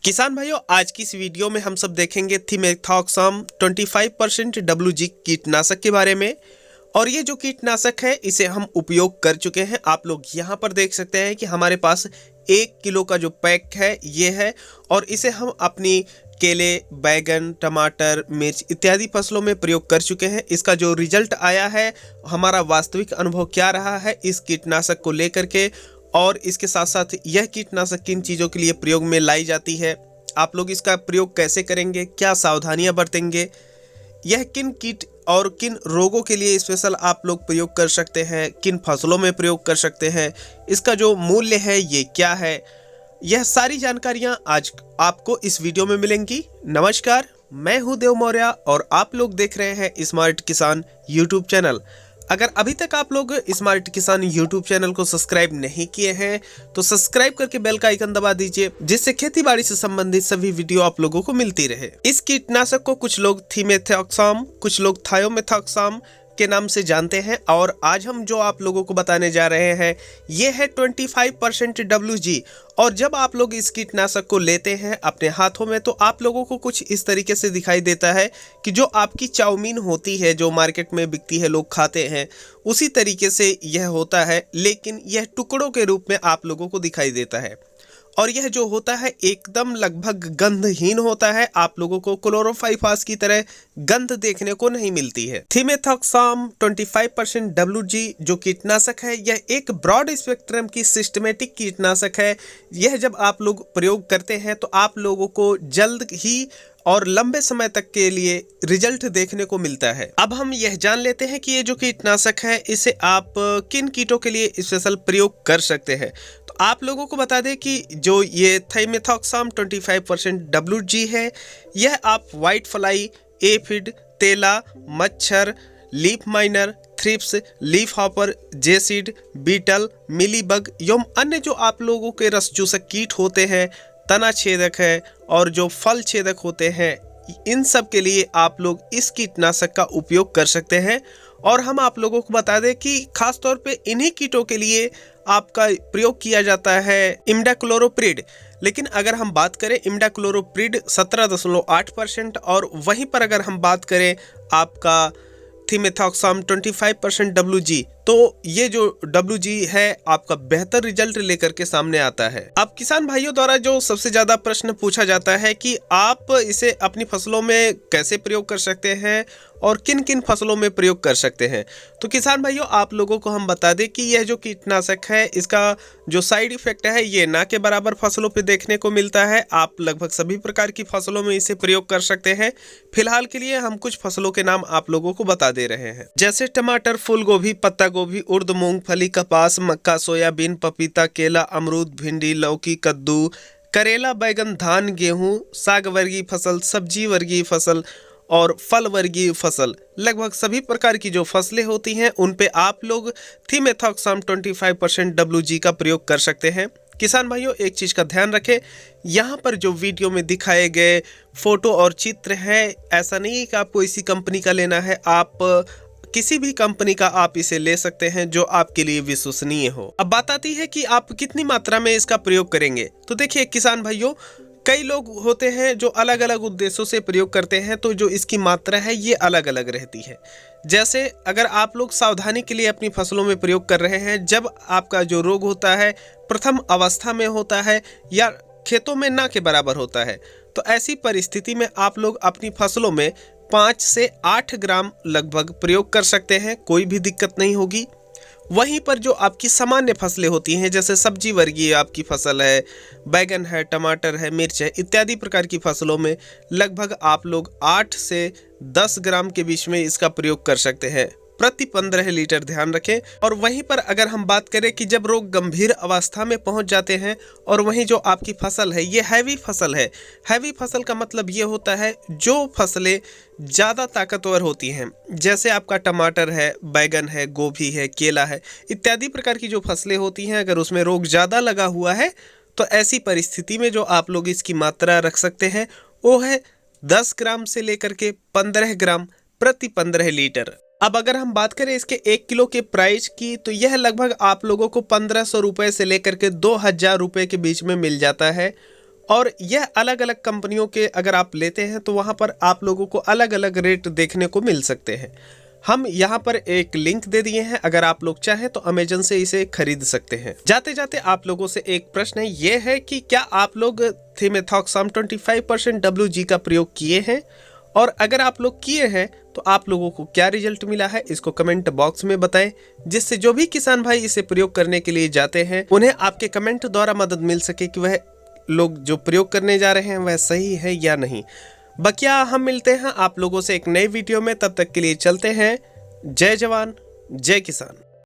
किसान भाइयों, आज की इस वीडियो में हम सब देखेंगे थिमेथॉक्सम 25% WG कीटनाशक के बारे में। और ये जो कीटनाशक है इसे हम उपयोग कर चुके हैं। आप लोग यहाँ पर देख सकते हैं कि हमारे पास 1 किलो का जो पैक है ये है, और इसे हम अपनी केले, बैगन, टमाटर, मिर्च इत्यादि फसलों में प्रयोग कर चुके हैं। इसका जो रिजल्ट आया है, हमारा वास्तविक अनुभव क्या रहा है इस कीटनाशक को लेकर के, और इसके साथ साथ यह कीटनाशक किन चीज़ों के लिए प्रयोग में लाई जाती है, आप लोग इसका प्रयोग कैसे करेंगे, क्या सावधानियां बरतेंगे, यह किन कीट और किन रोगों के लिए स्पेशल आप लोग प्रयोग कर सकते हैं, किन फसलों में प्रयोग कर सकते हैं, इसका जो मूल्य है ये क्या है, यह सारी जानकारियां आज आपको इस वीडियो में मिलेंगी। नमस्कार, मैं हूं देव मौर्य और आप लोग देख रहे हैं स्मार्ट किसान यूट्यूब चैनल। अगर अभी तक आप लोग स्मार्ट किसान यूट्यूब चैनल को सब्सक्राइब नहीं किए हैं तो सब्सक्राइब करके बेल का आइकन दबा दीजिए, जिससे खेती बाड़ी से संबंधित सभी वीडियो आप लोगों को मिलती रहे। इस कीटनाशक को कुछ लोग थिमेथॉक्सम, कुछ लोग थायोमेथॉक्सम के नाम से जानते हैं, और आज हम जो आप लोगों को बताने जा रहे हैं ये है 25% WG। और जब आप लोग इस कीटनाशक को लेते हैं अपने हाथों में तो आप लोगों को कुछ इस तरीके से दिखाई देता है कि जो आपकी चाउमीन होती है, जो मार्केट में बिकती है, लोग खाते हैं, उसी तरीके से यह होता है, लेकिन यह टुकड़ों के रूप में आप लोगों को दिखाई देता है। और यह जो होता है एकदम लगभग गंधहीन होता है, आप लोगों को क्लोरोफाइफास की तरह गंध देखने को नहीं मिलती है। थिमेथॉक्सम 25% WG जो कीटनाशक है यह एक ब्रॉड स्पेक्ट्रम की सिस्टमेटिक कीटनाशक है। यह जब आप लोग प्रयोग करते हैं तो आप लोगों को जल्द ही और लंबे समय तक के लिए रिजल्ट देखने को मिलता है। अब हम यह जान लेते हैं कि ये जो कीटनाशक है इसे आप किन कीटों के लिए स्पेशल प्रयोग कर सकते हैं। तो आप लोगों को बता दें कि जो ये थिमेथॉक्सम 25% WG है, यह आप व्हाइट फ्लाई, एफिड, तेला, मच्छर, leaf miner, thrips, leafhopper, jassid, beetle, mealybug एवं अन्य जो आप लोगों के रस चूसक कीट होते हैं, तना छेदक है और जो फल छेदक होते हैं, इन सब के लिए आप लोग इस कीटनाशक का उपयोग कर सकते हैं। और हम आप लोगों को बता दें कि खास तौर पे इन्हीं कीटों के लिए आपका प्रयोग किया जाता है इमिडाक्लोप्रिड। लेकिन अगर हम बात करें इमिडाक्लोप्रिड 17.8%, और वहीं पर अगर हम बात करें आपका थिमेथॉक्सम 25% WG, तो ये जो WG है आपका बेहतर रिजल्ट लेकर के सामने आता है। अब किसान भाइयों द्वारा जो सबसे ज्यादा प्रश्न पूछा जाता है कि आप इसे अपनी फसलों में कैसे प्रयोग कर सकते हैं और किन किन फसलों में प्रयोग कर सकते हैं। तो किसान भाइयों, आप लोगों को हम बता दें कि यह जो कीटनाशक है इसका जो साइड इफेक्ट है ये ना के बराबर फसलों पे देखने को मिलता है। आप लगभग सभी प्रकार की फसलों में इसे प्रयोग कर सकते हैं। फिलहाल के लिए हम कुछ फसलों के नाम आप लोगों को बता दे रहे हैं, जैसे टमाटर, फूल गोभी, पत्ता गोभी, उर्द, मूंगफली, कपास, मक्का, सोयाबीन, पपीता, केला, अमरूद, भिंडी, लौकी, कद्दू, करेला, बैगन, धान, गेहूं, साग वर्गीय फसल, सब्जी वर्गीय फसल और फल वर्गीय फसल। लगभग सभी प्रकार की जो फसलें होती हैं उन पे आप लोग थिमेथॉक्सम 25% WG का प्रयोग कर सकते हैं। किसान भाइयों, एक चीज़ का ध्यान रखें, यहाँ पर जो वीडियो में दिखाए गए फोटो और चित्र हैं, ऐसा नहीं है कि आपको इसी कंपनी का लेना है। आप किसी भी कंपनी का आप इसे ले सकते हैं जो आपके लिए विश्वसनीय हो। अब बात आती है कि आप कितनी मात्रा में इसका प्रयोग करेंगे। तो देखिए किसान भाइयों, कई लोग होते हैं जो अलग अलग उद्देश्यों से प्रयोग करते हैं, तो जो इसकी मात्रा है ये अलग अलग रहती है। जैसे अगर आप लोग सावधानी के लिए अपनी फसलों में प्रयोग कर रहे हैं, जब आपका जो रोग होता है प्रथम अवस्था में होता है या खेतों में ना के बराबर होता है, तो ऐसी परिस्थिति में आप लोग अपनी फसलों में 5 से 8 ग्राम लगभग प्रयोग कर सकते हैं, कोई भी दिक्कत नहीं होगी। वहीं पर जो आपकी सामान्य फसलें होती हैं, जैसे सब्जी वर्गीय आपकी फसल है, बैगन है, टमाटर है, मिर्च है इत्यादि प्रकार की फसलों में लगभग आप लोग 8 से 10 ग्राम के बीच में इसका प्रयोग कर सकते हैं प्रति 15 लीटर। ध्यान रखें। और वहीं पर अगर हम बात करें कि जब रोग गंभीर अवस्था में पहुंच जाते हैं और वहीं जो आपकी फसल है ये हैवी फसल है, हैवी फसल का मतलब ये होता है जो फसलें ज़्यादा ताकतवर होती हैं, जैसे आपका टमाटर है, बैगन है, गोभी है, केला है इत्यादि प्रकार की जो फसलें होती हैं, अगर उसमें रोग ज़्यादा लगा हुआ है तो ऐसी परिस्थिति में जो आप लोग इसकी मात्रा रख सकते हैं वो है 10 ग्राम से लेकर के 15 ग्राम प्रति 15 लीटर। अब अगर हम बात करें इसके 1 किलो के प्राइस की, तो यह लगभग आप लोगों को 1500 रुपये से लेकर के 2000 रुपये के बीच में मिल जाता है। और यह अलग अलग कंपनियों के अगर आप लेते हैं तो वहाँ पर आप लोगों को अलग अलग रेट देखने को मिल सकते हैं। हम यहाँ पर एक लिंक दे दिए हैं, अगर आप लोग चाहें तो अमेजन से इसे खरीद सकते हैं। जाते जाते आप लोगों से एक प्रश्न है, ये है कि क्या आप लोग थिमेथॉक्सम 25% WG का प्रयोग किए हैं, और अगर आप लोग किए हैं तो आप लोगों को क्या रिजल्ट मिला है इसको कमेंट बॉक्स में बताएं, जिससे जो भी किसान भाई इसे प्रयोग करने के लिए जाते हैं उन्हें आपके कमेंट द्वारा मदद मिल सके कि वह लोग जो प्रयोग करने जा रहे हैं वह सही है या नहीं। बकिया हम मिलते हैं आप लोगों से एक नए वीडियो में, तब तक के लिए चलते हैं। जय जवान जय किसान।